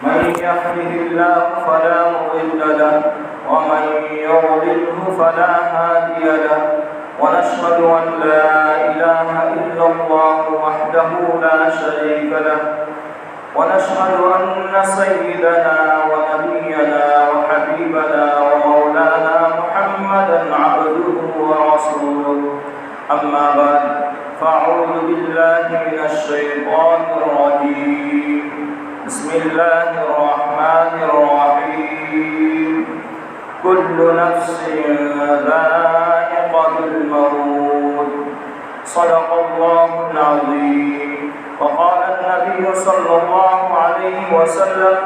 من يهده الله فلا مضل له ومن يضلله فلا هادي له ونشهد أن لا إله إلا الله وحده لا شريك له ونشهد أن سيدنا ونبينا وحبيبنا ومولانا محمدا عبده ورسوله أما بعد فأعوذ بالله من الشيطان الرجيم بسم الله الرحمن الرحيم كل نفس ذائقة الموت صدق الله العظيم وقال النبي صلى الله عليه وسلم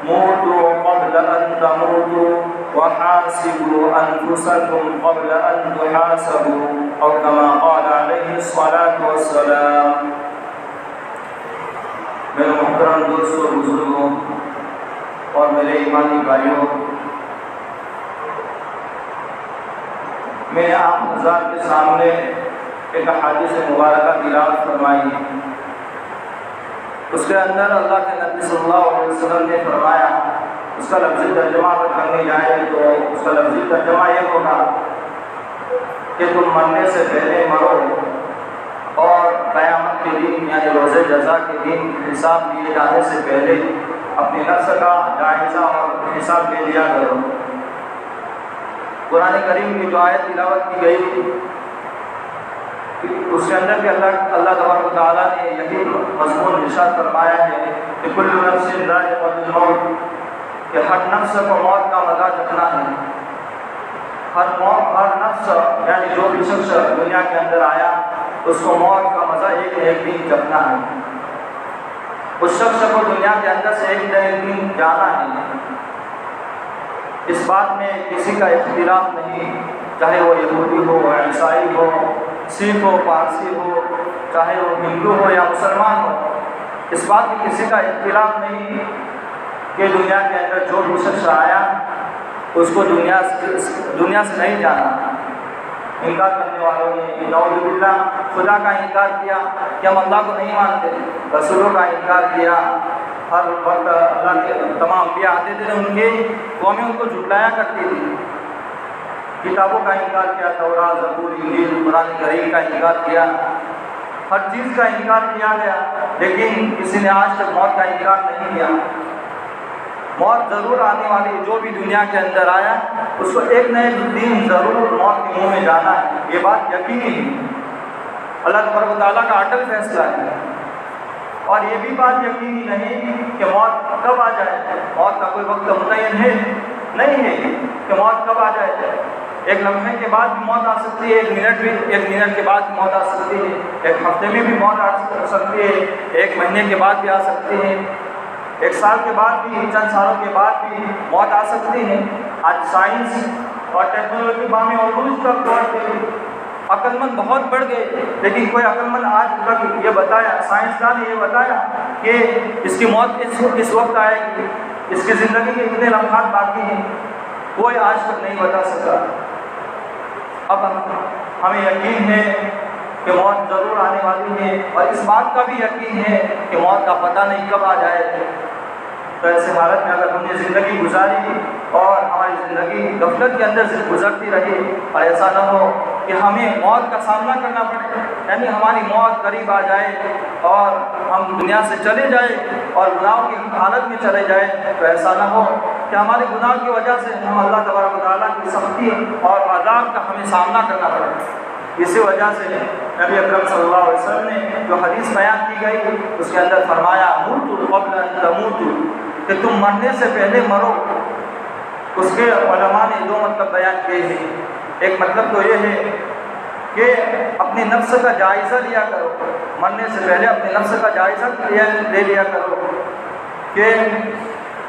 موتوا قبل أن تموتوا وحاسبوا أنفسكم قبل أن تحاسبوا أو كما قال عليه الصلاة والسلام. میرے محترم دوستوں بزرگوں اور میرے ایمانی بھائیوں، میں نے آپ حضرات کے سامنے ایک حدیث مبارکہ تلاوت فرمائی ہے. اس کے اندر اللہ کے نبی صلی اللہ علیہ وسلم نے فرمایا، اس کا لفظی ترجمہ اگر کرنے جائیں تو اس کا لفظی ترجمہ یہ ہوگا کہ تم مرنے سے پہلے مرو اور قیامت کے دن یعنی روز جزا کے دن حساب لیے جانے سے پہلے اپنی نفس کا جائزہ اور حساب لے لیا کرو. قرآن کریم کی جو آیت تلاوت کی گئی اس کے اندر بھی اللہ تبارک و تعالیٰ نے یہی مضمون ارشاد فرمایا ہے کہ کل نفس ذائقۃ الموت، کہ ہر نفس کو موت کا مزہ چکھنا ہے. ہر نفس یعنی جو بھی شخص دنیا کے اندر آیا اس کو موت کا مزہ ایک دن چکھنا ہے. اس شخص کو دنیا کے اندر سے ایک دن جانا ہے. اس بات میں کسی کا اختلاف نہیں، چاہے وہ یہودی ہو عیسائی ہو، سکھ ہو پارسی ہو، چاہے وہ ہندو ہو یا مسلمان ہو. اس بات میں کسی کا اختلاف نہیں کہ دنیا کے اندر جو بھی شخص آیا اس کو دنیا سے نہیں جانا. انکار کرنے والوں نے نعوذ باللہ خدا کا انکار کیا کہ ہم اللہ کو نہیں مانتے، رسولوں کا انکار کیا. ہر وقت اللہ کے تمام انبیاء آتے تھے، ان کی قومیں ان کو جھٹلایا کرتی تھی. کتابوں کا انکار کیا، تورات، زبور، انجیل، قرآن کریم کا انکار کیا. ہر چیز کا انکار کیا گیا، لیکن کسی نے آج تک موت کا انکار نہیں کیا. موت ضرور آنے والی ہے. جو بھی دنیا کے اندر آیا اس کو ایک نہ ایک دن ضرور موت کے منہ میں جانا ہے. یہ بات یقینی ہے، اللہ تبارک و تعالیٰ کا اٹل فیصلہ ہے. اور یہ بھی بات یقینی نہیں کہ موت کب آ جائے. موت کا کوئی وقت متعین ہے نہیں ہے کہ موت کب آ جائے. ایک لمحے کے بعد بھی موت آ سکتی ہے، ایک منٹ کے بعد بھی موت آ سکتی ہے، ایک ہفتے میں بھی موت آ سکتی ہے، ایک مہینے کے بعد بھی آ سکتی ہے، ایک سال کے بعد بھی، چند سالوں کے بعد بھی موت آ سکتی ہے. آج سائنس اور ٹیکنالوجی بامی عروج تک دور پہ عقل مند بہت بڑھ گئے، لیکن کوئی عقل مند آج تک یہ بتایا، سائنسدان نے یہ بتایا کہ اس کی موت اس وقت آئے گی، اس کی زندگی کے اتنے لمحات باقی ہیں، کوئی آج تک نہیں بتا سکا. اب ہمیں یقین ہے کہ موت ضرور آنے والی ہے، اور اس بات کا بھی یقین ہے کہ موت کا پتہ نہیں کب آ جائے. تو ایسے حالت میں اگر ہم نے زندگی گزاری اور ہماری زندگی غفلت کے اندر سے گزرتی رہی اور ایسا نہ ہو کہ ہمیں موت کا سامنا کرنا پڑے، یعنی ہماری موت قریب آ جائے اور ہم دنیا سے چلے جائیں اور گناہوں کی حالت میں چلے جائیں، تو ایسا نہ ہو کہ ہمارے گناہ کی وجہ سے ہم اللہ تبارک و تعالیٰ کی سختی اور عذاب کا ہمیں سامنا کرنا پڑے. اسی وجہ سے نبی اکرم صلی اللہ علیہ وسلم نے جو حدیث بیان کی گئی اس کے اندر فرمایا موتوا قبل ان تموتوا، کہ تم مرنے سے پہلے مرو. اس کے علماء نے دو مطلب بیان کیے ہیں. ایک مطلب تو یہ ہے کہ اپنی نفس کا جائزہ لیا کرو، مرنے سے پہلے اپنے نفس کا جائزہ لے لیا کرو کہ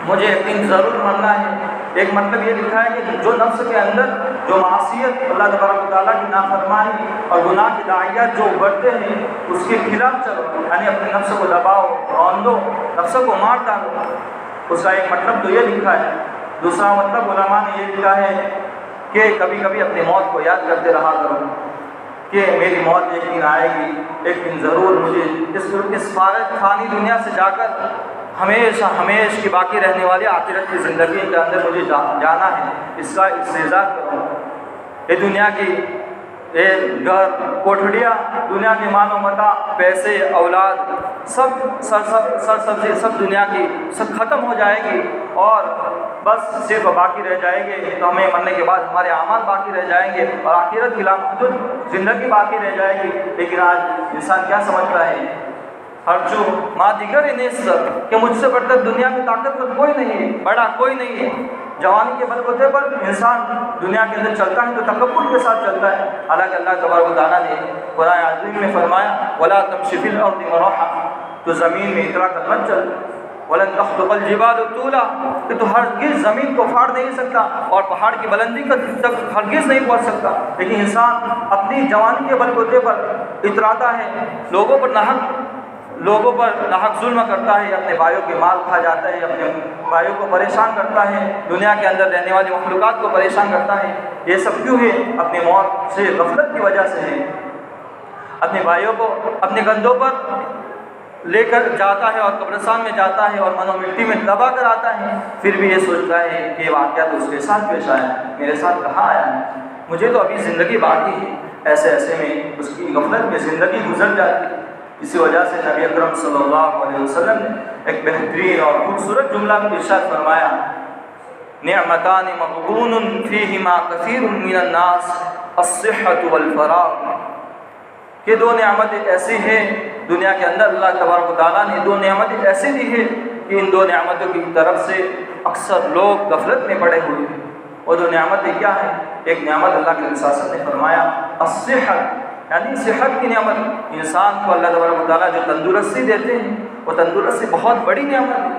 مجھے ایک دن ضرور مرنا ہے. ایک مطلب یہ لکھا ہے کہ جو نفس کے اندر جو معصیت، اللہ تبارک و تعالیٰ کی نافرمانی اور گناہ کی داعیات جو ابھرتے ہیں اس کے خلاف چلو، یعنی اپنے نفس کو دباؤ، رون دو، نفس کو مار ڈالو. اس کا ایک مطلب تو یہ لکھا ہے. دوسرا مطلب علماء نے یہ لکھا ہے کہ کبھی کبھی اپنی موت کو یاد کرتے رہا کرو. کہ میری موت ایک دن آئے گی، ایک دن ضرور مجھے اس فانی دنیا سے جا کر ہمیشہ ہمیشہ کی باقی رہنے والی آخرت کی زندگی کے اندر مجھے جانا ہے، اس کا استعداد کروں۔ یہ دنیا کی گھر کوٹھڑیاں، دنیا کے مال و متاع، پیسے، اولاد، سب سبزی سب دنیا کی سب ختم ہو جائے گی، اور بس صرف باقی رہ جائیں گے تو ہمیں مرنے کے بعد ہمارے اعمال باقی رہ جائیں گے اور آخرت کی لامحدود زندگی باقی رہ جائے گی۔ لیکن آج انسان کیا سمجھتا ہے؟ ہر جو ماں دیگر نیست کہ مجھ سے بڑھ کر دنیا میں طاقتور کوئی نہیں، بڑا کوئی نہیں ہے۔ جوانی کے بلبوتے پر انسان دنیا کے اندر چلتا ہے تو تکبر کے ساتھ چلتا ہے، حالانکہ اللہ تبارک و تعالیٰ نے قرآن عظیم میں فرمایا وَلَا تَمْشِ فِي الْأَرْضِ مَرَحًا، تو زمین میں اترا کر مت چل، وَلَن تَخْلُقَ الْجِبَالُ طُولًا، کہ تو ہرگز زمین کو پھاڑ نہیں سکتا اور پہاڑ کی بلندی تک ہرگز نہیں پہنچ سکتا۔ لیکن انسان اپنی جوانی کے بلبوتے پر اتراتا ہے، لوگوں پر ناحق ظلم کرتا ہے، اپنے بھائیوں کے مال کھا جاتا ہے، اپنے بھائیوں کو پریشان کرتا ہے، دنیا کے اندر رہنے والی مخلوقات کو پریشان کرتا ہے۔ یہ سب کیوں ہے؟ اپنی موت سے غفلت کی وجہ سے ہے۔ اپنے بھائیوں کو اپنے کندھوں پر لے کر جاتا ہے اور قبرستان میں جاتا ہے اور منو مٹی میں دبا کر آتا ہے، پھر بھی یہ سوچتا ہے کہ یہ واقعہ تو اس کے ساتھ پیش آیا ہے، میرے ساتھ کہاں آیا ہے، مجھے تو ابھی زندگی باقی ہے۔ ایسے میں اس کی غفلت میں زندگی گزر جاتی ہے۔ اسی وجہ سے نبی اکرم صلی اللہ علیہ وسلم نے ایک بہترین اور خوبصورت جملہ ارشاد فرمایا، نعمتان مغبون فیہما کثیر من الناس الصحۃ والفراغ، کہ دو نعمتیں ایسی ہیں دنیا کے اندر اللہ تبارک و تعالیٰ نے دو نعمتیں ایسی دی ہیں کہ ان دو نعمتوں کی طرف سے اکثر لوگ غفلت میں پڑے ہوئے ہیں۔ وہ دو نعمتیں کیا ہیں؟ ایک نعمت اللہ کے رسول صلی اللہ علیہ وسلم نے فرمایا الصحت، یعنی صحت کی نعمت۔ انسان کو اللہ تبارک و تعالیٰ جو تندرستی دیتے ہیں وہ تندرستی بہت بڑی نعمت ہے۔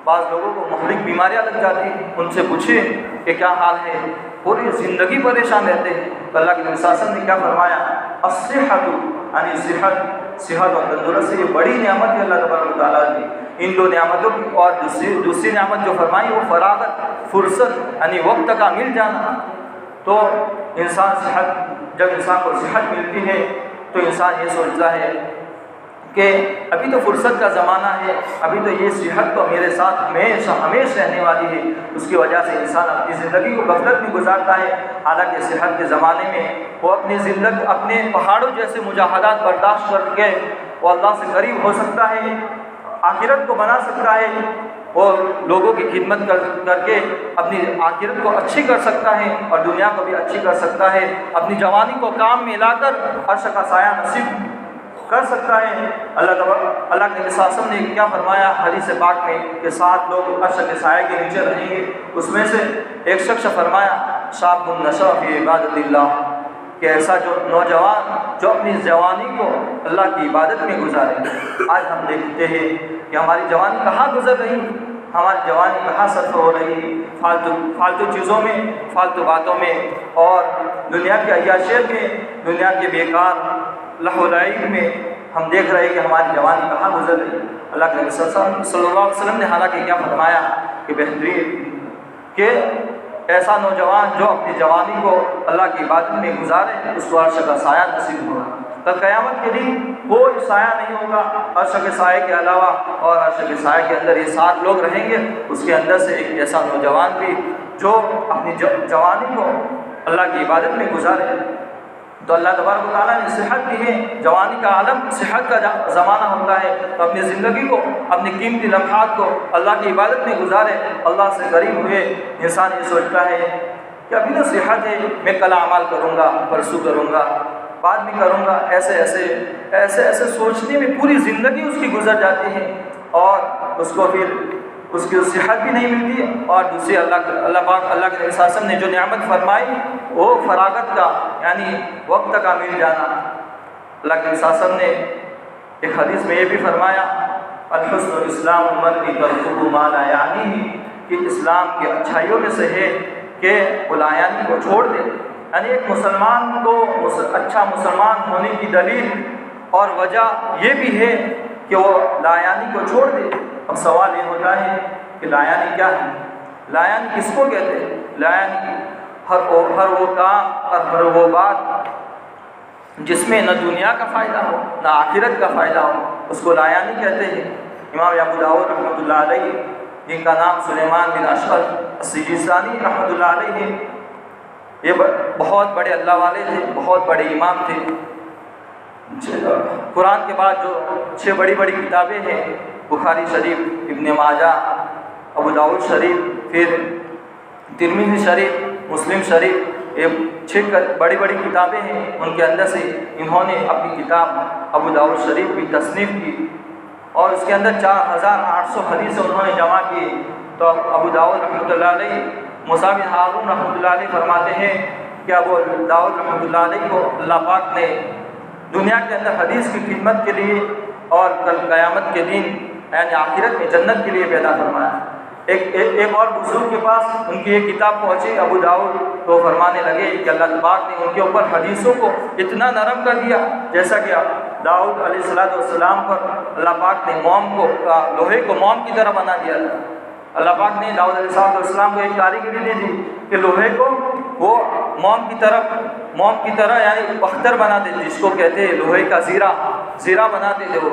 بعض لوگوں کو مہلک بیماریاں لگ جاتی ہیں، ان سے پوچھیں کہ کیا حال ہے، پوری زندگی پریشان رہتے ہیں، تو اللہ کے نبی صلی اللہ علیہ وسلم نے کیا فرمایا؟ الصحت، یعنی صحت اور تندرستی یہ بڑی نعمت ہے اللہ تبارک و تعالیٰ کی۔ ان دو نعمتوں کی اور دوسری نعمت جو فرمائی وہ فراغت، فرصت، یعنی وقت کا مل جانا۔ تو جب انسان کو صحت ملتی ہے تو انسان یہ سوچتا ہے کہ ابھی تو فرصت کا زمانہ ہے، ابھی تو یہ صحت تو میرے ساتھ ہمیشہ رہنے والی ہے۔ اس کی وجہ سے انسان اپنی زندگی کو غفلت میں گزارتا ہے، حالانکہ صحت کے زمانے میں وہ اپنی زندگی اپنے پہاڑوں جیسے مجاہدات برداشت کر کے وہ اللہ سے قریب ہو سکتا ہے، آخرت کو بنا سکتا ہے، اور لوگوں کی خدمت کر کے اپنی آخرت کو اچھی کر سکتا ہے اور دنیا کو بھی اچھی کر سکتا ہے، اپنی جوانی کو کام میں لا کر عرش کا سایہ نصیب کر سکتا ہے۔ اللہ کے نبی صلی اللہ علیہ وسلم نے کیا فرمایا حدیث پاک میں کہ 7 لوگ عرش کے سایہ کے نیچے رہیں گے۔ اس میں سے ایک شخص فرمایا شاب نشأ فی عبادت اللہ، کہ ایسا جو نوجوان جو اپنی جوانی کو اللہ کی عبادت میں گزارے۔ آج ہم دیکھتے ہیں کہ ہماری جوانی کہاں گزر رہی، ہماری جوانی کہاں صرف ہو رہی، فالتو چیزوں میں، فالتو باتوں میں، اور دنیا کی عیاشیت میں، دنیا کے بیکار لہو و لعب میں ہم دیکھ رہے ہیں کہ ہماری جوانی کہاں گزر رہی۔ اللہ کے نبی صلی اللہ علیہ وسلم نے حالانکہ کیا فرمایا کہ بہترین کہ ایسا نوجوان جو اپنی جوانی کو اللہ کی عبادت میں گزارے اس کو عرش کا سایہ نصیب ہوگا۔ کل قیامت کے دن کوئی سایہ نہیں ہوگا عرش کے سائے کے علاوہ، اور عرش کے سائے کے اندر یہ 7 لوگ رہیں گے، اس کے اندر سے ایک ایسا نوجوان بھی جو اپنی جوانی کو اللہ کی عبادت میں گزارے۔ تو اللہ تبارک و تعالیٰ نے صحت دی ہے، جوانی کا عالم صحت کا زمانہ ہوتا ہے، تو اپنی زندگی کو، اپنی قیمتی لمحات کو اللہ کی عبادت میں گزارے، اللہ سے قریب ہوئے۔ انسان یہ سوچتا ہے کہ ابھی تو صحت ہے، میں کل اعمال کروں گا، پرسوں کروں گا، بعد میں کروں گا، ایسے سوچنے میں پوری زندگی اس کی گزر جاتی ہے، اور اس کو پھر اس کی صحت بھی نہیں ملتی، اور دوسری اللہ کے نبی صلی اللہ علیہ وسلم نے جو نعمت فرمائی وہ فراغت کا، یعنی وقت کا مل جانا۔ اللہ کے نبی صلی اللہ علیہ وسلم نے ایک حدیث میں یہ بھی فرمایا الحسن اسلام المرء ترکہ ما لا یعنیہ، کہ اسلام کی اچھائیوں میں سے ہے کہ وہ لا یعنی کو چھوڑ دے، یعنی ایک مسلمان کو اچھا مسلمان ہونے کی دلیل اور وجہ یہ بھی ہے کہ وہ لا یعنی کو چھوڑ دے۔ اب سوال یہ ہوتا ہے کہ لا یعنی کیا ہے؟ لا یعنی کس کو کہتے ہیں؟ لا یعنی ہر وہ کام اور ہر وہ بات جس میں نہ دنیا کا فائدہ ہو نہ آخرت کا فائدہ ہو، اس کو لایانی کہتے ہیں۔ امام ابو داؤد رحمۃ اللہ علیہ، جن کا نام سلیمان بن اشعث السجستانی رحمۃ اللہ علیہ ہے، یہ بہت بڑے اللہ والے تھے، بہت بڑے امام تھے۔ قرآن کے بعد جو 6 بڑی بڑی کتابیں ہیں، بخاری شریف، ابن ماجہ، ابو داؤد شریف، پھر ترمذی شریف، مسلم شریف، یہ 6 بڑی بڑی کتابیں ہیں۔ ان کے اندر سے انہوں نے اپنی کتاب ابو داؤد شریف کی تصنیف کی، اور اس کے اندر 4800 حدیث انہوں نے جمع کی۔ تو ابو داؤد رحمۃ اللہ علیہ، موسیٰ بن ہارون رحمۃ اللہ علیہ فرماتے ہیں کہ ابو داؤد رحمۃ اللہ علیہ کو اللہ پاک نے دنیا کے اندر حدیث کی خدمت کے لیے اور کل قیامت کے دن یعنی آخرت میں جنت کے لیے پیدا فرمایا۔ ایک اور بزرگ کے پاس ان کی ایک کتاب پہنچی ابو داؤد، تو فرمانے لگے کہ اللہ پاک نے ان کے اوپر حدیثوں کو اتنا نرم کر دیا، جیسا کہ داؤد علیہ السلام پر اللہ پاک نے موم کو، لوہے کو موم کی طرح بنا دیا تھا۔ اللہ پاک نے داؤد علیہ السلام کو ایک کاریگری دی تھی کہ لوہے کو وہ موم کی طرح یعنی پختر بنا دے، جس کو کہتے ہیں لوہے کا زیرہ بناتے تھے وہ۔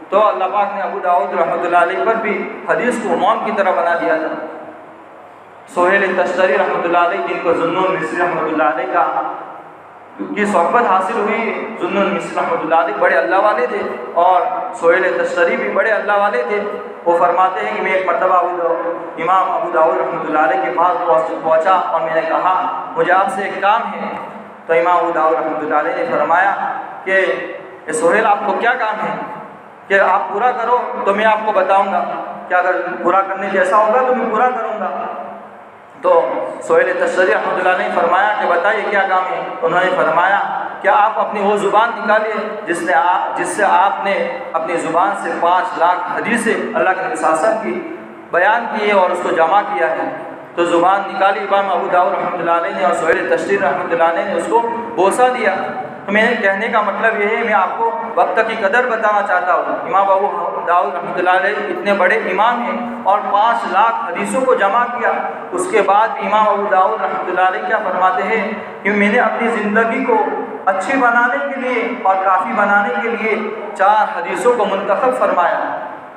تو اللہ پاک نے ابو داؤد رحمۃ اللہ علیہ پر بھی حدیث کو موم کی طرح بنا دیا تھا۔ سہیل تشتری رحمۃ اللہ علیہ، جن کو ذو النون مصری رحمۃ اللہ علیہ کی صحبت حاصل ہوئی، ذو النون مصری رحمۃ اللہ علیہ بڑے اللہ والے تھے، اور سہیل تشتری بھی بڑے اللہ والے تھے۔ وہ فرماتے ہیں کہ میں ایک مرتبہ امام ابو داؤد رحمۃ اللہ علیہ کے پاس پہنچا اور میں نے کہا مجھے آپ سے ایک کام ہے۔ تو امام ابو داؤد رحمۃ اللہ علیہ نے فرمایا کہ سہیل آپ کو کیا کام ہے کہ آپ پورا کرو تو میں آپ کو بتاؤں گا کہ اگر پورا کرنے جیسا ہوگا تو میں پورا کروں گا۔ تو سہیل تشتری رحمۃ اللہ نے فرمایا کہ بتائیے کیا کام ہے۔ انہوں نے فرمایا کہ آپ اپنی وہ زبان نکالیے جس سے آپ نے اپنی زبان سے 5 لاکھ حدیثیں اللہ کے نبی صلی اللہ علیہ وسلم کی بیان کی ہے اور اس کو جمع کیا ہے۔ تو زبان نکالی امام ابو داؤد رحمۃ اللہ علیہ نے، اور سہیل تشتری رحمۃ اللہ علیہ نے اس کو بوسہ دیا۔ تو میرے کہنے کا مطلب یہ ہے، میں آپ کو وقت کی قدر بتانا چاہتا ہوں۔ امام ابو داؤد رحمۃ اللہ علیہ اتنے بڑے امام ہیں اور 5 لاکھ حدیثوں کو جمع کیا۔ اس کے بعد بھی امام ابو داؤد رحمۃ اللہ علیہ کیا فرماتے ہیں کہ میں نے اپنی زندگی کو اچھی بنانے کے لیے اور کافی بنانے کے لیے 4 حدیثوں کو منتخب فرمایا۔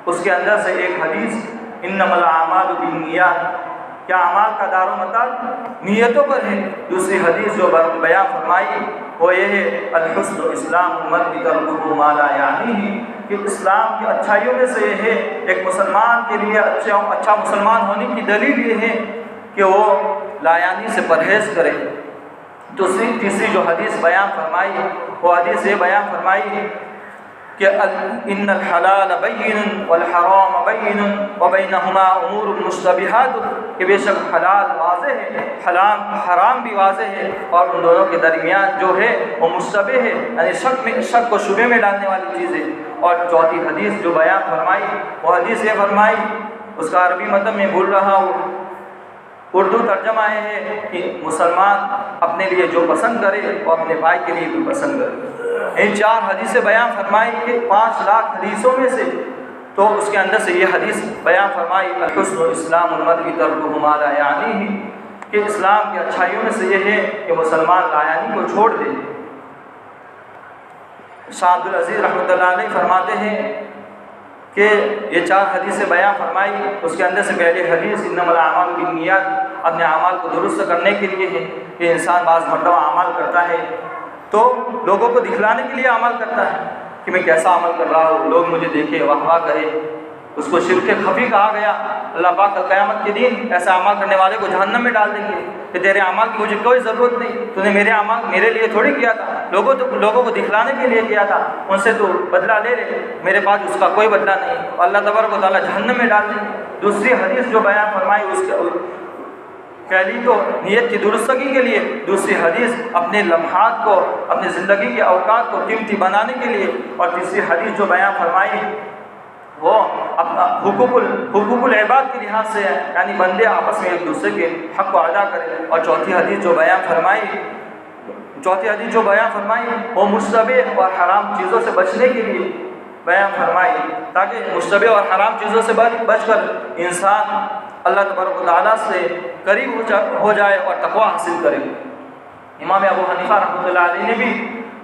اس کے اندر سے ایک حدیث انما الاعمال بالنیات، کیا اعمال کا دار و مدار نیتوں پر ہے۔ دوسری حدیث جو بیان فرمائی وہ یہ ہے الحسن اسلام المرء ترکہ ما لا یعنیہ، کہ اسلام کی اچھائیوں میں سے یہ ہے، ایک مسلمان کے لیے اچھا مسلمان ہونے کی دلیل یہ ہے کہ وہ لا یعنی سے پرہیز کرے۔ تیسری جو حدیث بیان فرمائی وہ حدیث یہ بیان فرمائی کہ ان الحلال بین والحرام بین وبینہما امور مشتبہات، کہ بے شک حلال واضح ہے، حرام بھی واضح ہے، اور ان دونوں کے درمیان جو ہے وہ مشتبہ ہے، یعنی شک کو شبے میں ڈالنے والی چیز ہے۔ اور چوتھی حدیث جو بیان فرمائی وہ حدیث یہ فرمائی، اس کا عربی مطلب میں بھول رہا ہوں، اردو ترجمہ یہ ہے کہ مسلمان اپنے لیے جو پسند کرے وہ اپنے بھائی کے لیے بھی پسند کرے۔ ان 4 حدیثیں بیان فرمائی کہ 5 لاکھ حدیثوں میں سے، تو اس کے اندر سے یہ حدیث بیان فرمائی الحسن اسلام المرء ترکہ ما لا یعنیہ، کہ اسلام کی اچھائیوں میں سے یہ ہے کہ مسلمان لا یعنی کو چھوڑ دے۔ شاہ عبد العزیز رحمۃ اللہ علیہ فرماتے ہیں کہ یہ 4 حدیثیں بیان فرمائی، اس کے اندر سے پہلے حدیث انما الاعمال بالنیات، اپنے اعمال کو درست کرنے کے لیے ہے کہ انسان بعض مرتبہ عمل کرتا ہے تو لوگوں کو دکھلانے کے لیے عمل کرتا ہے کہ میں کیسا عمل کر رہا ہوں، لوگ مجھے دیکھے، واہ واہ کرے، اس کو شرک خفی کہا گیا۔ اللہ پاک قیامت کے دن ایسا عمل کرنے والے کو جہنم میں ڈال دیں گے کہ تیرے عمل کی مجھے کوئی ضرورت نہیں، تو نے میرے عمل میرے لیے تھوڑی کیا تھا، لوگوں کو دکھلانے کے لیے کیا تھا، ان سے تو بدلہ لے لے، میرے پاس اس کا کوئی بدلہ نہیں، اور اللہ تبارک و تعالیٰ جہنم میں ڈال دیں گے۔ دوسری حدیث جو بیان فرمائی اس کے پہلی تو نیت کی درستگی کے لیے، دوسری حدیث اپنے لمحات کو، اپنی زندگی کے اوقات کو قیمتی بنانے کے لیے، اور تیسری حدیث جو بیان فرمائی وہ اپنا حقوق العباد کے لحاظ سے ہے، یعنی بندے آپس میں ایک دوسرے کے حق کو ادا کریں۔ اور چوتھی حدیث جو بیان فرمائی وہ مشتبہ اور حرام چیزوں سے بچنے کے لیے بیان فرمائی، تاکہ مشتبہ اور حرام چیزوں سے بچ کر انسان اللہ تبارک و تعالیٰ سے قریب ہو جائے اور تقویٰ حاصل کرے۔ امام ابو حنیفہ رحمۃ اللہ علیہ نے بھی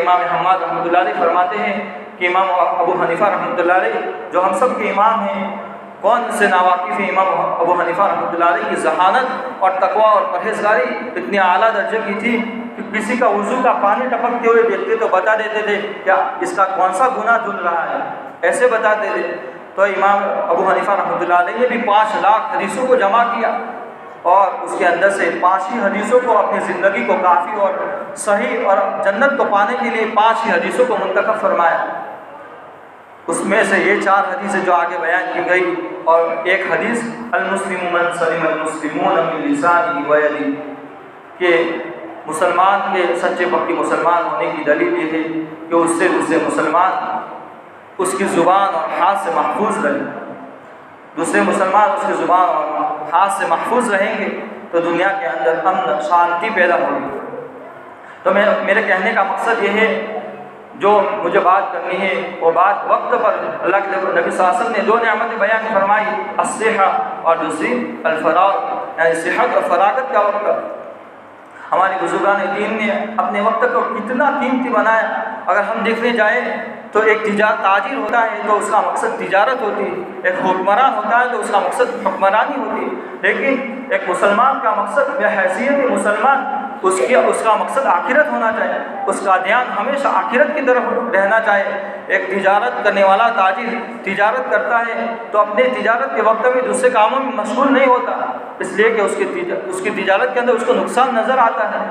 امام حماد رحمۃ اللہ علیہ فرماتے ہیں کہ امام ابو حنیفہ رحمۃ اللہ علیہ جو ہم سب کے امام ہیں، کون سے ناواقف ہے امام ابو حنیفہ رحمۃ اللہ علیہ کی ذہانت اور تقوی اور پرہیزگاری اتنی اعلیٰ درجے کی تھی کہ کسی کا وضو کا پانی ٹپکتے ہوئے دیکھتے تو بتا دیتے تھے کیا اس کا کون سا گناہ دھل رہا ہے، ایسے بتاتے تھے۔ تو امام ابو حنیفہ رحمۃ اللہ علیہ نے بھی 5 لاکھ حدیثوں کو جمع کیا اور اس کے اندر سے 5 ہی حدیثوں کو اپنی زندگی کو کافی اور صحیح اور جنت کو پانے کے لیے 5 ہی حدیثوں کو منتخب فرمایا۔ اس میں سے یہ 4 حدیثیں جو آگے بیان کی گئی، اور ایک حدیث المسلم من سلم المسلمون من لسانه ویدہ، کہ مسلمان کے سچے پکے مسلمان ہونے کی دلیل یہ ہے کہ اس سے دوسرے مسلمان اس کی زبان اور ہاتھ سے محفوظ رہیں۔ دوسرے مسلمان اس کی زبان اور ہاتھ سے محفوظ رہیں گے تو دنیا کے اندر امن شانتی پیدا ہوگی۔ تو میرے کہنے کا مقصد یہ ہے، جو مجھے بات کرنی ہے وہ بات وقت پر اللہ کے نبی صلی اللہ علیہ وسلم نے 2 نعمتیں بیان فرمائی، الصحہ اور دوسری الفراغ، یعنی صحت اور فراغت کا وقت۔ ہمارے بزرگان دین نے اپنے وقت کو کتنا قیمتی بنایا۔ اگر ہم دیکھنے جائیں تو ایک تاجر ہوتا ہے تو اس کا مقصد تجارت ہوتی ہے، ایک حکمران ہوتا ہے تو اس کا مقصد حکمرانی ہوتی ہے، لیکن ایک مسلمان کا مقصد بحیثیت مسلمان اس کا مقصد آخرت ہونا چاہیے، اس کا دھیان ہمیشہ آخرت کی طرف رہنا چاہیے۔ ایک تجارت کرنے والا تاجر تجارت کرتا ہے تو اپنے تجارت کے وقت میں دوسرے کاموں میں مشغول نہیں ہوتا، اس لیے کہ اس کی تجارت کے اندر اس کو نقصان نظر آتا ہے۔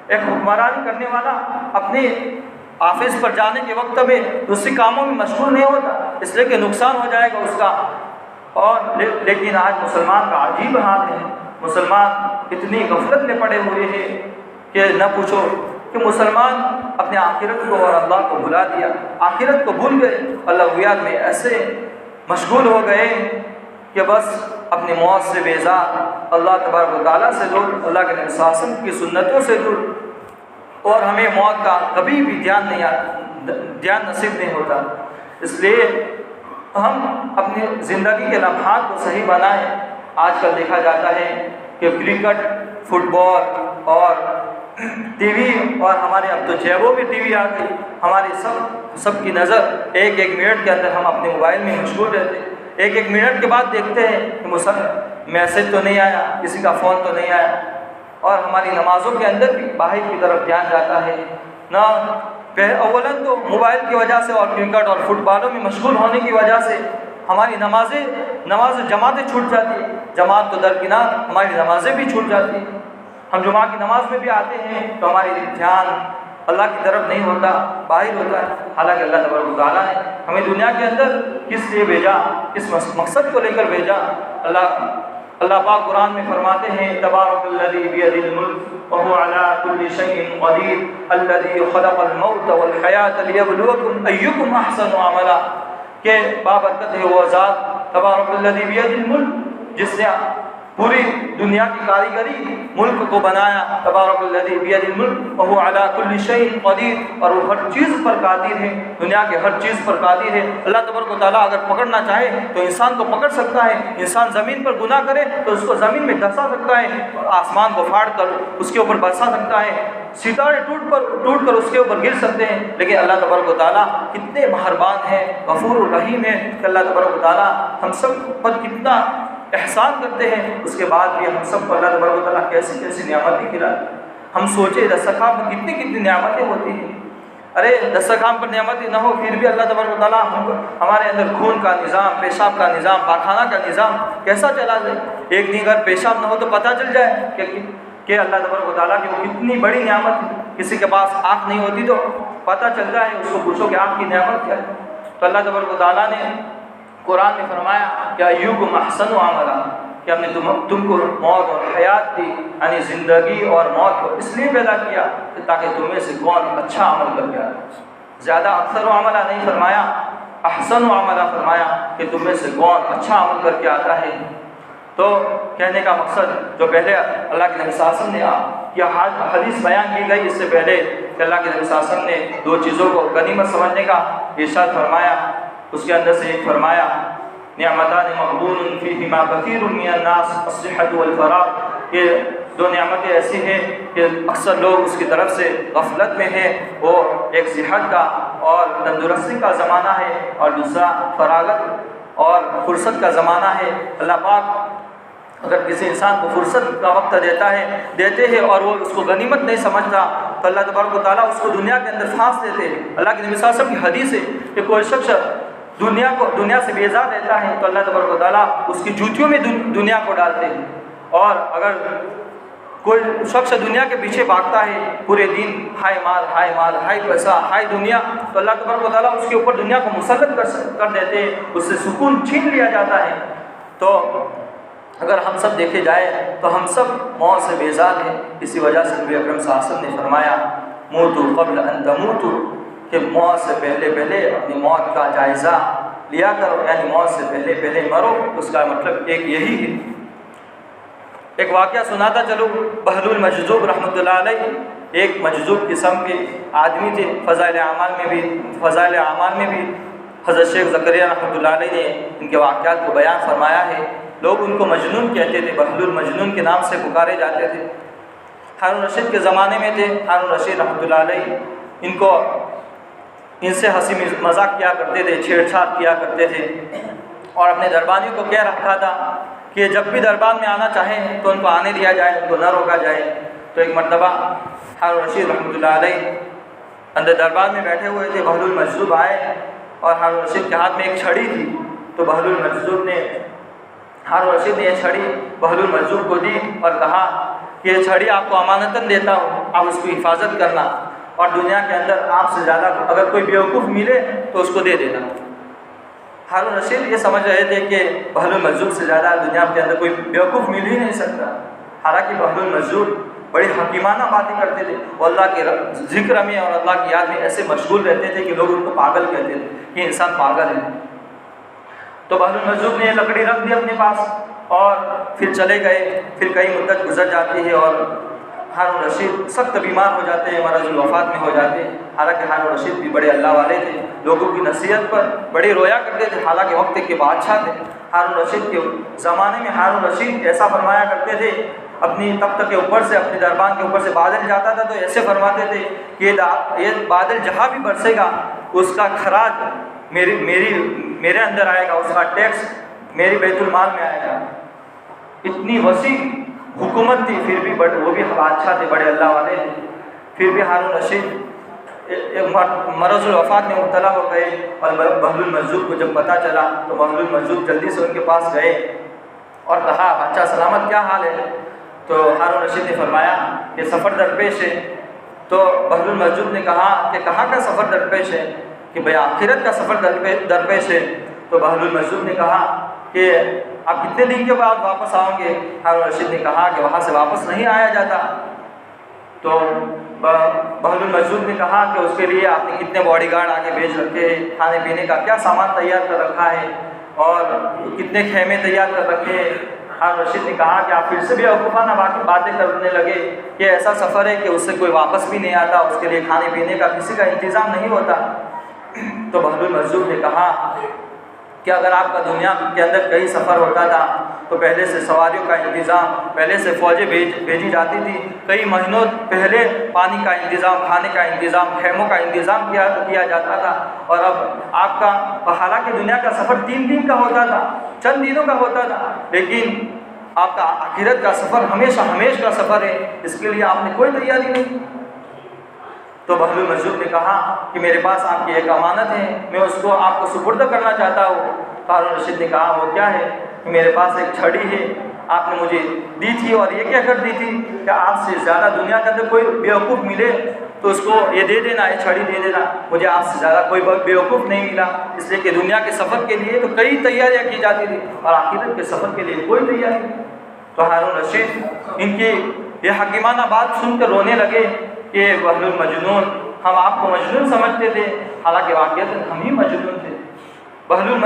ایک حکمرانی کرنے والا اپنے آفس پر جانے کے وقت میں دوسرے کاموں میں مشغول نہیں ہوتا، اس لیے کہ نقصان ہو جائے گا اس کا۔ اور لیکن آج مسلمان کا عجیب حال ہے، مسلمان اتنی غفلت میں پڑے ہوئے ہیں کہ نہ پوچھو، کہ مسلمان اپنے آخرت کو اور اللہ کو بھلا دیا، آخرت کو بھول گئے، اللہویات میں ایسے مشغول ہو گئے کہ بس اپنی موت سے بیزار، اللہ تبارک و تعالیٰ سے دور، اللہ کے نبی صلی اللہ علیہ وسلم کی سنتوں سے دور، اور ہمیں موت کا کبھی بھی دھیان نصیب نہیں ہوتا۔ اس لیے ہم اپنی زندگی کے لمحات کو صحیح بنائیں۔ آج کل دیکھا جاتا ہے کہ کرکٹ، فٹ بال اور ٹی وی، اور ہمارے اب تو جیبوں میں ٹی وی آ گئی، ہماری سب کی نظر ایک منٹ کے اندر ہم اپنے موبائل میں مشغول رہتے ہیں۔ ایک منٹ کے بعد دیکھتے ہیں کہ میسج تو نہیں آیا، کسی کا فون تو نہیں آیا، اور ہماری نمازوں کے اندر بھی باہر کی طرف دھیان جاتا ہے نہ۔ اولاً تو موبائل کی وجہ سے اور کرکٹ اور فٹ بالوں میں مشغول ہونے کی وجہ سے ہماری جماعتیں چھوٹ جاتی ہیں، جماعت تو درکنار، ہماری نمازیں بھی چھوٹ جاتی ہیں۔ ہم جمعہ کی نماز میں بھی آتے ہیں تو ہماری دھیان اللہ کی طرف نہیں ہوتا، باہر ہوتا ہے، حالانکہ اللہ تبارک و تعالیٰ نے ہمیں دنیا کے اندر کس لیے بھیجا، کس مقصد کو لے کر بھیجا۔ اللہ پاک قرآن میں فرماتے ہیں، تبارک الذی بیدہ الملک وہو علی کل شیء قدیر الذی خلق الموت والحیاۃ لیبلوکم ایکم احسن عملا، کہ بابرکت ہے وہ ذات تبارک الذی بیدہ الملک جس نے پوری دنیا کی کاریگری ملک کو بنایا، تبارک الذی بیدہ الملک وہو علی کل شیء قدیر، اور وہ ہر چیز پر قادر ہے، دنیا کے ہر چیز پر قادر ہے۔ اللہ تبارک و تعالیٰ اگر پکڑنا چاہے تو انسان کو پکڑ سکتا ہے، انسان زمین پر گناہ کرے تو اس کو زمین میں دھسا سکتا ہے، آسمان کو پھاڑ کر اس کے اوپر برسا سکتا ہے، ستارے ٹوٹ کر اس کے اوپر گر سکتے ہیں، لیکن اللہ تبارک و تعالیٰ کتنے مہربان ہیں، غفور الرحیم ہیں کہ اللہ تبارک و تعالیٰ ہم سب پر کتنا احسان کرتے ہیں، اس کے بعد بھی ہم سب کو اللہ تبارک و تعالیٰ کیسی نعمتیں کھلاتے ہیں۔ ہم سوچے دسترخوان پر کتنی نعمتیں ہوتی ہیں، ارے دسترخوان پر نعمتیں نہ ہو پھر بھی اللہ تبارک و تعالیٰ ہمارے اندر خون کا نظام، پیشاب کا نظام، پاخانہ کا نظام کیسا چلا جائے۔ ایک دن اگر پیشاب نہ ہو تو پتہ چل جائے کہ اللہ تبارک و تعالیٰ کی وہ کتنی بڑی نعمت ہے۔ کسی کے پاس آنکھ نہیں ہوتی تو پتہ چلتا ہے، اس کو پوچھو کہ آنکھ کی نعمت کیا ہے۔ تو اللہ تبارک و تعالیٰ نے قرآن میں فرمایا کہ ایکم احسن عملا، کہ ہم نے تم کو موت اور حیات دی، یعنی زندگی اور موت کو اس لیے پیدا کیا کہ تاکہ تم میں سے کون اچھا عمل کر کے آئے۔ زیادہ اکثر و عملہ نہیں فرمایا، احسن و عملہ فرمایا کہ تم میں سے کون اچھا عمل کر کے آتا ہے۔ تو کہنے کا مقصد جو پہلے اللہ کے نبی صلی اللہ علیہ وسلم نے یہ حدیث بیان کی گئی، اس سے پہلے کہ اللہ کے نبی صلی اللہ علیہ وسلم نے 2 چیزوں کو غنیمت سمجھنے کا ارشاد فرمایا، اس کے اندر سے ایک فرمایا نعمتان مغبون فیہما کثیر من الناس الصحۃ والفراغ، کہ دو نعمتیں ایسی ہیں کہ اکثر لوگ اس کی طرف سے غفلت میں ہیں، وہ ایک صحت کا اور تندرستی کا زمانہ ہے، اور دوسرا فراغت اور فرصت کا زمانہ ہے۔ اللہ پاک اگر کسی انسان کو فرصت کا وقت دیتے ہیں اور وہ اس کو غنیمت نہیں سمجھتا تو اللہ تبارک و تعالیٰ اس کو دنیا کے اندر پھانس دیتے ہیں۔ اللہ کے نبی صلی اللہ علیہ وسلم کی حدیث ہے کہ کوئی شخص دنیا سے بیزار رہتا ہے تو اللہ تبارک و تعالیٰ اس کی جوتیوں میں دنیا کو ڈالتے ہیں، اور اگر کوئی شخص دنیا کے پیچھے بھاگتا ہے پورے دن، ہائے مال ہائے پیسہ ہائے دنیا، تو اللہ تبارک و تعالیٰ اس کے اوپر دنیا کو مسلط کر دیتے ہیں، اس سے سکون چھین لیا جاتا ہے۔ تو اگر ہم سب دیکھے جائے تو ہم سب موت سے بیزار ہیں۔ اسی وجہ سے نبی اکرم صلی اللہ علیہ وسلم نے فرمایا موتوا قبل ان تموتوا، کہ موت سے پہلے اپنی موت کا جائزہ لیا کرو، یعنی موت سے پہلے مرو۔ اس کا مطلب ایک یہی ہے۔ ایک واقعہ سناتا چلو، بہلول مجذوب رحمۃ اللہ علیہ ایک مجذوب قسم کے آدمی تھے۔ فضائل اعمال میں بھی حضرت شیخ زکریا رحمۃ اللہ علیہ نے ان کے واقعات کو بیان فرمایا ہے۔ لوگ ان کو مجنون کہتے تھے، بہلول مجنون کے نام سے پکارے جاتے تھے۔ ہارون رشید کے زمانے میں تھے، ہارون رشید رحمۃ اللہ علیہ ان سے ہنسی مذاق کیا کرتے تھے، چھیڑ چھاڑ کیا کرتے تھے، اور اپنے دربانیوں کو کہہ رکھا تھا کہ جب بھی دربار میں آنا چاہیں تو ان کو آنے دیا جائے، ان کو نہ روکا جائے۔ تو ایک مرتبہ ہارون رشید رحمۃ اللہ علیہ اندر دربار میں بیٹھے ہوئے تھے، بہلول مجذوب آئے اور ہارون رشید کے ہاتھ میں ایک چھڑی تھی، تو ہارون رشید نے یہ چھڑی بہلول مجذوب کو دی اور کہا کہ یہ چھڑی آپ کو امانتاً دیتا ہوں، آپ اس کی حفاظت کرنا، اور دنیا کے اندر آپ سے زیادہ اگر کوئی بیوقوف ملے تو اس کو دے دینا۔ ہارون رشید یہ سمجھ رہے تھے کہ بہلول مجذوب سے زیادہ دنیا کے اندر کوئی بیوقوف مل ہی نہیں سکتا، حالانکہ بہلول مجذوب بڑی حکیمانہ باتیں کرتے تھے، وہ اللہ کے ذکر میں اور اللہ کی یاد میں ایسے مشغول رہتے تھے کہ لوگ ان کو پاگل کہتے تھے، یہ انسان پاگل ہے۔ تو بہلول مجذوب نے یہ لکڑی رکھ دی اپنے پاس اور پھر چلے گئے۔ پھر کئی مدت گزر جاتی ہے اور ہارون رشید سخت بیمار ہو جاتے ہیں، مرض الوفات میں ہو جاتے ہیں۔ حالانکہ ہارون رشید بھی بڑے اللہ والے تھے، لوگوں کی نصیحت پر بڑے رویا کرتے تھے، حالانکہ وقت کے بادشاہ تھے۔ ہارون رشید کے زمانے میں ہارون رشید ایسا فرمایا کرتے تھے، اپنی تخت کے اوپر سے، اپنے دربان کے اوپر سے بادل جاتا تھا تو ایسے فرماتے تھے کہ یہ بادل جہاں بھی برسے گا اس کا خراج میرے اندر آئے گا، اس کا ٹیکس میری بیت المال میں آئے گا۔ اتنی وسیع حکومت تھی، پھر بھی وہ بھی بادشاہ تھے، بڑے اللہ والے تھے، پھر بھی ہارون رشید مرض الوفات میں مبتلا ہو گئے۔ اور بہلول مجذوب کو جب پتہ چلا تو بہلول مجذوب جلدی سے ان کے پاس گئے اور کہا بادشاہ سلامت، کیا حال ہے؟ تو ہارون رشید نے فرمایا کہ سفر درپیش ہے۔ تو بہلول مجذوب نے کہا کہ کہاں کا سفر درپیش ہے؟ کہ بھئی آخرت کا سفر درپیش ہے۔ تو بہلول مجذوب نے کہا کہ آپ کتنے دن کے بعد واپس آؤں گے؟ ہارون رشید نے کہا کہ وہاں سے واپس نہیں آیا جاتا۔ تو بہلول مجذوب نے کہا کہ اس کے لیے آپ نے کتنے باڈی گارڈ آگے بھیج رکھے ہیں، کھانے پینے کا کیا سامان تیار کر رکھا ہے، اور کتنے خیمے تیار کر رکھے ہیں؟ ہارون رشید نے کہا کہ آپ پھر سے بھی بیوقوفانہ باتیں کرنے لگے کہ ایسا سفر ہے کہ اس سے کوئی واپس بھی نہیں آتا، اس کے لیے کھانے پینے کا کسی کا انتظام نہیں ہوتا۔ تو بہلول مجذوب نے کہا کہ اگر آپ کا دنیا کے اندر کئی سفر ہوتا تھا تو پہلے سے سواریوں کا انتظام، پہلے سے فوجیں بھیجی جاتی تھی، کئی مہینوں پہلے پانی کا انتظام، کھانے کا انتظام، خیموں کا انتظام کیا جاتا تھا، اور اب آپ کا حالانکہ دنیا کا سفر 3 دن کا ہوتا تھا، چند دنوں کا ہوتا تھا، لیکن آپ کا آخرت کا سفر ہمیشہ کا سفر ہے، اس کے لیے آپ نے کوئی تیاری نہیں۔ تو بہلول مجذوب نے کہا کہ میرے پاس آپ کی ایک امانت ہے، میں اس کو آپ کو سپرد کرنا چاہتا ہوں۔ ہارون رشید نے کہا وہ کیا ہے؟ کہ میرے پاس ایک چھڑی ہے، آپ نے مجھے دی تھی، اور یہ کیا کر دی تھی کہ آپ سے زیادہ دنیا کے اندر کوئی بیوقوف ملے تو اس کو یہ دے دینا، یہ چھڑی دے دینا، مجھے آپ سے زیادہ کوئی بیوقوف نہیں ملا، اس لیے کہ دنیا کے سفر کے لیے تو کئی تیاریاں کی جاتی تھی اور آخرت کے سفر کے لیے کوئی تیاری نہیں۔ تو ہارون رشید ان کی یہ حکیمانہ بات سن کر رونے لگے کہ بہلول مجنون، ہم آپ کو مجنون سمجھتے تھے، حالانکہ واقعات ہم ہی مجنون تھے۔ بہلول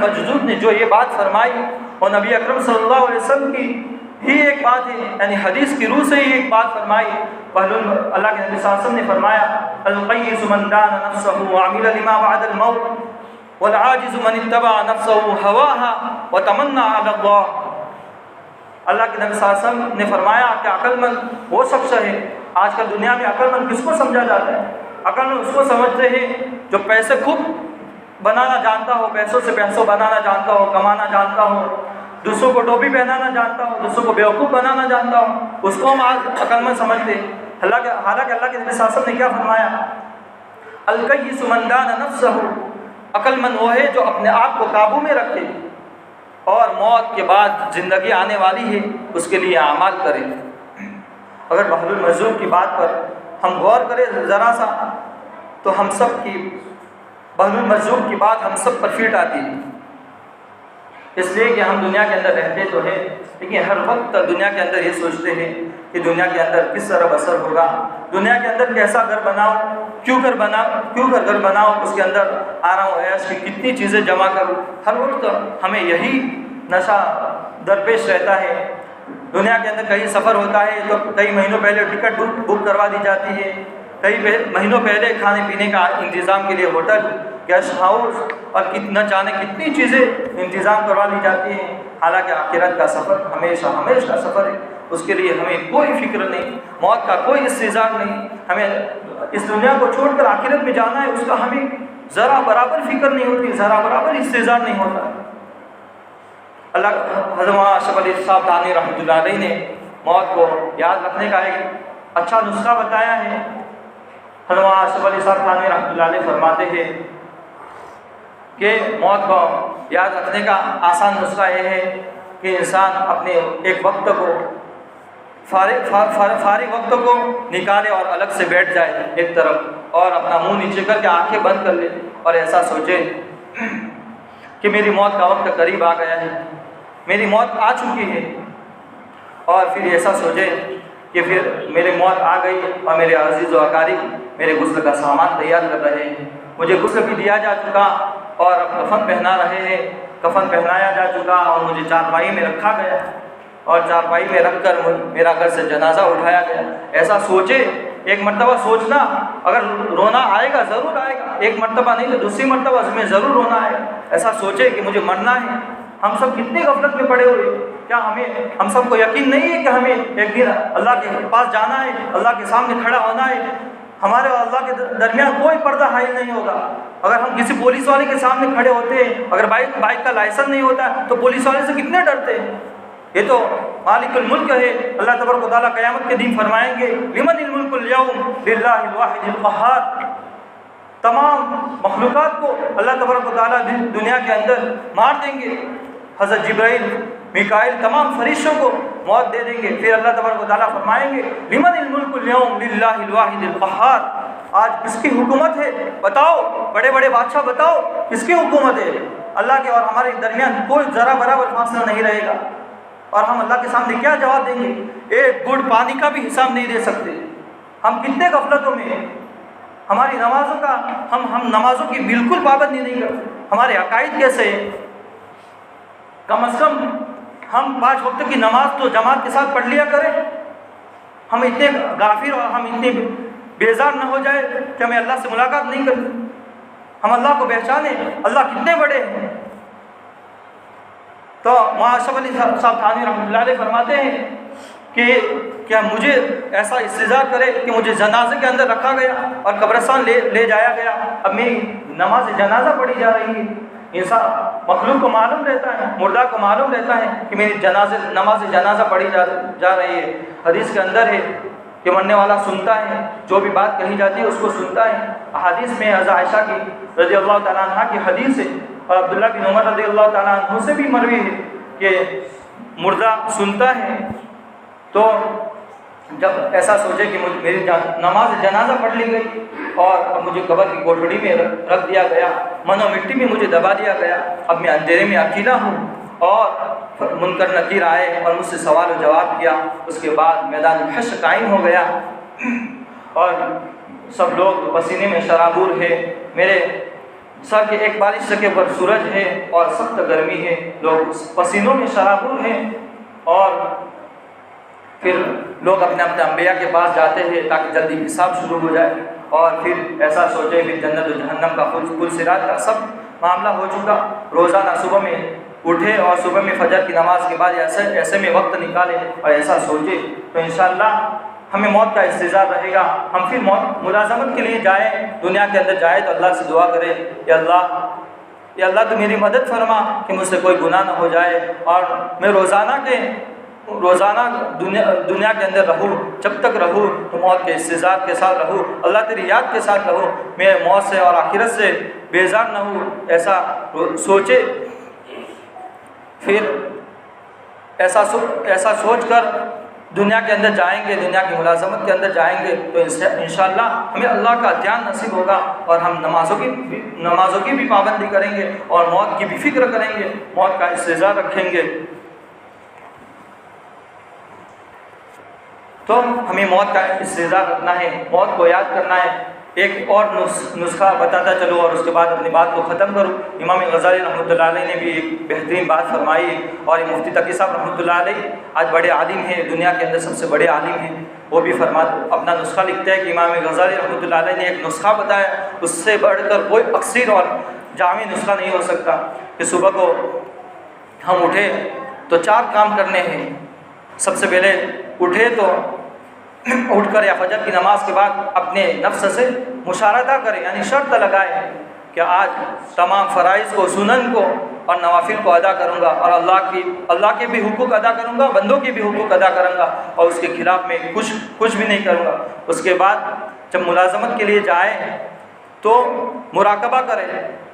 مجذوب نے جو یہ بات فرمائی وہ نبی اکرم صلی اللہ علیہ وسلم کی ہی ایک بات ہے، یعنی حدیث کی روح سے ہی ایک بات فرمائی۔ اللہ کے نبی صلی اللہ علیہ وسلم نے فرمایا القیس من دان نفسه وعمل لما بعد الموت والعاجز من اتبع نفسه هواها وتمنى على الله۔ اللہ کے نبی صلی اللہ علیہ وسلم نے فرمایا کہ عقل مند وہ شخص ہے. آج کل دنیا میں عقل مند کس کو سمجھا جاتا ہے؟ عقل مند اس کو سمجھتے ہیں جو پیسے خوب بنانا جانتا ہو، پیسوں سے پیسوں بنانا جانتا ہو، کمانا جانتا ہو، دوسروں کو ٹوپی پہنانا جانتا ہو، دوسروں کو بیوقوف بنانا جانتا ہو، اس کو ہم آج عقل مند سمجھتے ہیں. حالانکہ اللہ کے نبی صلی اللہ علیہ وسلم نے کیا فرمایا؟ الکیس من دان نفسہ، عقل مند وہ ہے جو اپنے آپ کو قابو میں رکھے اور موت کے بعد زندگی آنے والی ہے اس کے لیے اعمال کرے. اگر بحر المجذوب کی بات پر ہم غور کریں ذرا سا تو ہم سب کی بحر المجذوب کی بات ہم سب پر فٹ آتی ہے، اس لیے کہ ہم دنیا کے اندر رہتے تو ہیں لیکن ہر وقت دنیا کے اندر یہ سوچتے ہیں کہ دنیا کے اندر کس طرح بسر ہوگا، دنیا کے اندر کیسا گھر بناؤ، کیوں کر گھر بناؤ، اس کے اندر آرام و عیش کی کتنی چیزیں جمع کروں. ہر وقت ہمیں یہی نشہ درپیش رہتا ہے. دنیا کے اندر کہیں سفر ہوتا ہے تو کئی مہینوں پہلے ٹکٹ بک کروا دی جاتی ہے، کئی مہینوں پہلے کھانے پینے کا انتظام کے لیے ہوٹل، گیسٹ ہاؤس اور نہ جانے کتنی چیزیں انتظام کروا لی جاتی ہیں. حالانکہ آخرت کا سفر ہمیشہ کا سفر ہے، اس کے لیے ہمیں کوئی فکر نہیں، موت کا کوئی استعجال نہیں. ہمیں اس دنیا کو چھوڑ کر آخرت میں جانا ہے، اس کا ہمیں ذرا برابر فکر نہیں ہوتی، ذرا برابر استعجال نہیں ہوتا. اللہ حضرت اشرف علی صاحب تھانوی رحمۃ اللہ علیہ نے موت کو یاد رکھنے کا ایک اچھا نسخہ بتایا ہے. حضرت اشرف علی صاحب تھانوی رحمۃ اللہ علیہ فرماتے ہیں کہ موت کو یاد رکھنے کا آسان نسخہ یہ ہے کہ انسان اپنے ایک وقت کو فارغ وقت کو نکالے اور الگ سے بیٹھ جائے ایک طرف اور اپنا منہ نیچے کر کے آنکھیں بند کر لے اور ایسا سوچے کہ میری موت کا وقت قریب آ گیا ہے، میری موت آ چکی ہے. اور پھر ایسا سوچے کہ پھر میری موت آ گئی اور میرے عزیز و اقارب میرے غسل کا سامان تیار کر رہے ہیں، مجھے غسل بھی دیا جا چکا اور اب کفن پہنا رہے ہیں، کفن پہنایا جا چکا اور مجھے چارپائی میں رکھا گیا اور چارپائی میں رکھ کر میرا گھر سے جنازہ اٹھایا گیا. ایسا سوچے، ایک مرتبہ سوچنا، اگر رونا آئے گا ضرور آئے گا، ایک مرتبہ نہیں تو دوسری مرتبہ اس میں ضرور رونا آئے گا. ایسا سوچے کہ مجھے مرنا ہے. ہم سب کتنے غفلت میں پڑے ہوئے، کیا ہم سب کو یقین نہیں ہے کہ ہمیں ایک دن اللہ کے پاس جانا ہے، اللہ کے سامنے کھڑا ہونا ہے، ہمارے اور اللہ کے درمیان کوئی پردہ حائل نہیں ہوگا. اگر ہم کسی پولیس والے کے سامنے کھڑے ہوتے ہیں، اگر بائک کا لائسنس نہیں ہوتا تو پولیس والے سے کتنے ڈرتے ہیں. یہ تو مالک الملک ہے. اللہ تبارک و تعالیٰ قیامت کے دن فرمائیں گے لمن الملک اليوم للہ الواحد القہار. تمام مخلوقات کو اللہ تبارک و تعالیٰ دنیا کے اندر مار دیں گے. حضرت جبرائیل، میکائیل، تمام فرشتوں کو موت دے دیں گے. پھر اللہ تبارک و تعالیٰ فرمائیں گے لمن الملک اليوم للہ الواحد القہار. آج کس کی حکومت ہے بتاؤ، بڑے بڑے بادشاہ بتاؤ کس کی حکومت ہے. اللہ کے اور ہمارے درمیان کوئی ذرا برابر فاصلہ نہیں رہے گا اور ہم اللہ کے سامنے کیا جواب دیں گے؟ ایک گھٹ پانی کا بھی حساب نہیں دے سکتے. ہم کتنے غفلتوں میں ہیں. ہماری نمازوں کا ہم نمازوں کی بالکل پابندی نہیں کرتے. ہمارے عقائد کیسے ہیں؟ کم از کم ہم 5 وقت کی نماز تو جماعت کے ساتھ پڑھ لیا کریں. ہم اتنے غافل اور ہم اتنے بیزار نہ ہو جائے کہ ہمیں اللہ سے ملاقات نہیں کرتے. ہم اللہ کو پہچانیں اللہ کتنے بڑے ہیں. تو اشرف علی صاحب تھانوی رحمۃ اللہ علیہ فرماتے ہیں کہ کیا مجھے ایسا استظہار کرے کہ مجھے جنازے کے اندر رکھا گیا اور قبرستان لے جایا گیا، اب میری نماز جنازہ پڑھی جا رہی ہے. انسان مخلوق کو معلوم رہتا ہے، مردہ کو معلوم رہتا ہے کہ میری نماز جنازہ پڑھی جا رہی ہے. حدیث کے اندر ہے کہ مرنے والا سنتا ہے، جو بھی بات کہی جاتی ہے اس کو سنتا ہے. احادیث میں حضرت عائشہ کی رضی اللہ تعالیٰ عنہ کی حدیث ہے اور عبداللہ بن عمر رضی اللہ تعالیٰ عنہ سے بھی مروی ہے کہ مردہ سنتا ہے. تو جب ایسا سوچے کہ میری نماز جنازہ پڑھ لی گئی اور اب مجھے قبر کی کوٹڑی میں رکھ دیا گیا، من و مٹی میں مجھے دبا دیا گیا، اب میں اندھیرے میں اکیلا ہوں اور منکر نکیر آئے اور مجھ سے سوال و جواب کیا. اس کے بعد میدان حشر قائم ہو گیا اور سب لوگ پسینے میں شرابور ہے، میرے سر کے ایک بالش کے اوپر سورج ہے اور سخت گرمی ہے، لوگ پسینوں میں شرابور ہیں. اور پھر لوگ اپنے انبیاء کے پاس جاتے ہیں تاکہ جلدی حساب شروع ہو جائے اور پھر ایسا سوچے پھر جنت و جہنم کا پل صراط کا سب معاملہ ہو چکا. روزانہ صبح میں اٹھے اور صبح میں فجر کی نماز کے بعد ایسے میں وقت نکالے اور ایسا سوچے تو انشاءاللہ ہمیں موت کا انتظار رہے گا. ہم پھر ملازمت کے لیے جائیں, دنیا کے اندر جائیں تو اللہ سے دعا کرے, یا اللہ تو میری مدد فرما کہ مجھ سے کوئی گناہ نہ ہو جائے, اور میں روزانہ دنیا کے اندر رہوں, جب تک رہوں تو موت کے انتظار کے ساتھ رہوں, اللہ تیری یاد کے ساتھ رہوں, میں موت سے اور آخرت سے بیزار نہ ہوں. ایسا سوچے, پھر ایسا سوچ کر دنیا کے اندر جائیں گے, دنیا کی ملازمت کے اندر جائیں گے تو انشاءاللہ ہمیں اللہ کا دھیان نصیب ہوگا, اور ہم نمازوں کی بھی پابندی کریں گے, اور موت کی بھی فکر کریں گے, موت کا انتظار رکھیں گے. تو ہمیں موت کا انتظار رکھنا ہے, موت کو یاد کرنا ہے. ایک اور نسخہ بتاتا چلو اور اس کے بعد اپنی بات کو ختم کروں. امام غزالی رحمۃ اللہ علیہ نے بھی ایک بہترین بات فرمائی, اور مفتی تقی صاحب رحمۃ اللہ علیہ آج بڑے عالم ہیں, دنیا کے اندر سب سے بڑے عالم ہیں, وہ بھی اپنا نسخہ لکھتے ہیں کہ امام غزالی رحمۃ اللہ علیہ نے ایک نسخہ بتایا, اس سے بڑھ کر کوئی اکثر اور جامع نسخہ نہیں ہو سکتا, کہ صبح کو ہم اٹھے تو 4 کام کرنے ہیں. سب سے پہلے اٹھے تو اٹھ کر یا فجر کی نماز کے بعد اپنے نفس سے مشاہدہ کرے, یعنی شرط لگائے کہ آج تمام فرائض کو, سنن کو اور نوافل کو ادا کروں گا, اور اللہ کے بھی حقوق ادا کروں گا, بندوں کے بھی حقوق ادا کروں گا, اور اس کے خلاف میں کچھ بھی نہیں کروں گا. اس کے بعد جب ملازمت کے لیے جائے تو مراقبہ کرے,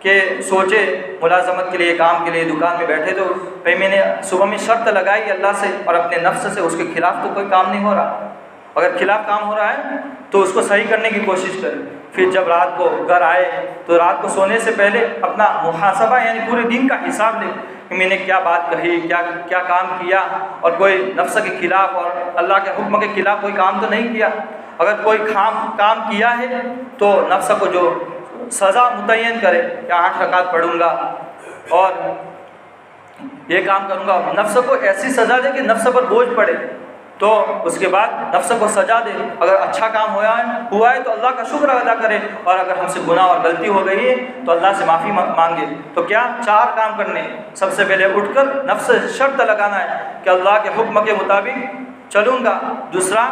کہ سوچے ملازمت کے لیے, کام کے لیے دکان میں بیٹھے تو میں نے صبح میں شرط لگائی اللہ سے اور اپنے نفس سے, اس کے خلاف تو کوئی کام نہیں ہو رہا. اگر خلاف کام ہو رہا ہے تو اس کو صحیح کرنے کی کوشش کریں. پھر جب رات کو گھر آئے تو رات کو سونے سے پہلے اپنا محاسبہ, یعنی پورے دن کا حساب لے کہ میں نے کیا بات کہی, کیا کام کیا, اور کوئی نفس کے خلاف اور اللہ کے حکم کے خلاف کوئی کام تو نہیں کیا. اگر کوئی کام کیا ہے تو نفس کو جو سزا متعین کرے کہ 8 رکعت پڑھوں گا اور یہ کام کروں گا, نفس کو ایسی سزا دے کہ نفس پر بوجھ پڑے. تو اس کے بعد نفس کو سجا دے. اگر اچھا کام ہوا ہے تو اللہ کا شکر ادا کرے, اور اگر ہم سے گناہ اور غلطی ہو گئی ہے تو اللہ سے معافی مانگے. تو کیا 4 کام کرنے. سب سے پہلے اٹھ کر نفس سے شرط لگانا ہے کہ اللہ کے حکم کے مطابق چلوں گا. دوسرا,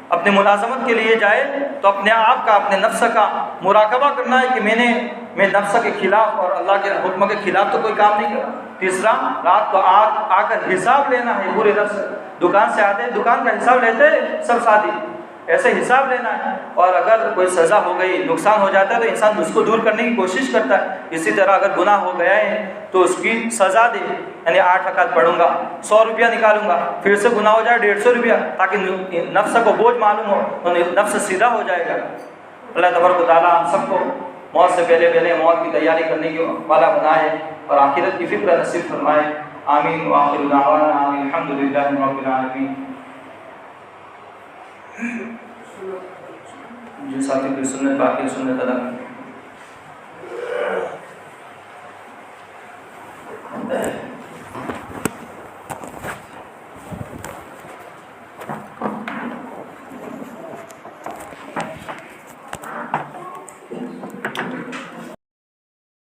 اپنے ملازمت کے لیے جائے تو اپنے آپ کا, اپنے نفس کا مراقبہ کرنا ہے کہ میں نفس کے خلاف اور اللہ کے حکم کے خلاف تو کوئی کام نہیں کرا. تیسرا, رات کو آ کر حساب لینا ہے پورے نفس. دکان سے آتے ہیں, دکان کا حساب لیتے ہیں سب ساتھی, ایسے حساب لینا ہے. اور اگر کوئی سزا ہو گئی, نقصان ہو جاتا ہے تو انسان اس کو دور کرنے کی کوشش کرتا ہے. اسی طرح اگر گناہ ہو گیا ہے تو اس کی سزا دے, یعنی 8 رکعت پڑھوں گا, 100 روپیہ نکالوں گا, پھر سے گناہ ہو جائے 150 روپیہ, تاکہ نفس کو بوجھ معلوم ہو تو نفس سیدھا ہو جائے گا. اللہ تبارک و تعالیٰ ہم سب کو موت سے پہلے موت کی تیاری کرنے کی والا بنائے اور آخرت کی فکر نصیب فرمائے. آمین. وآخر دعوانا الحمدللہ رب العالمین. جو ساتھی کوئی سنت باقی سنت ادا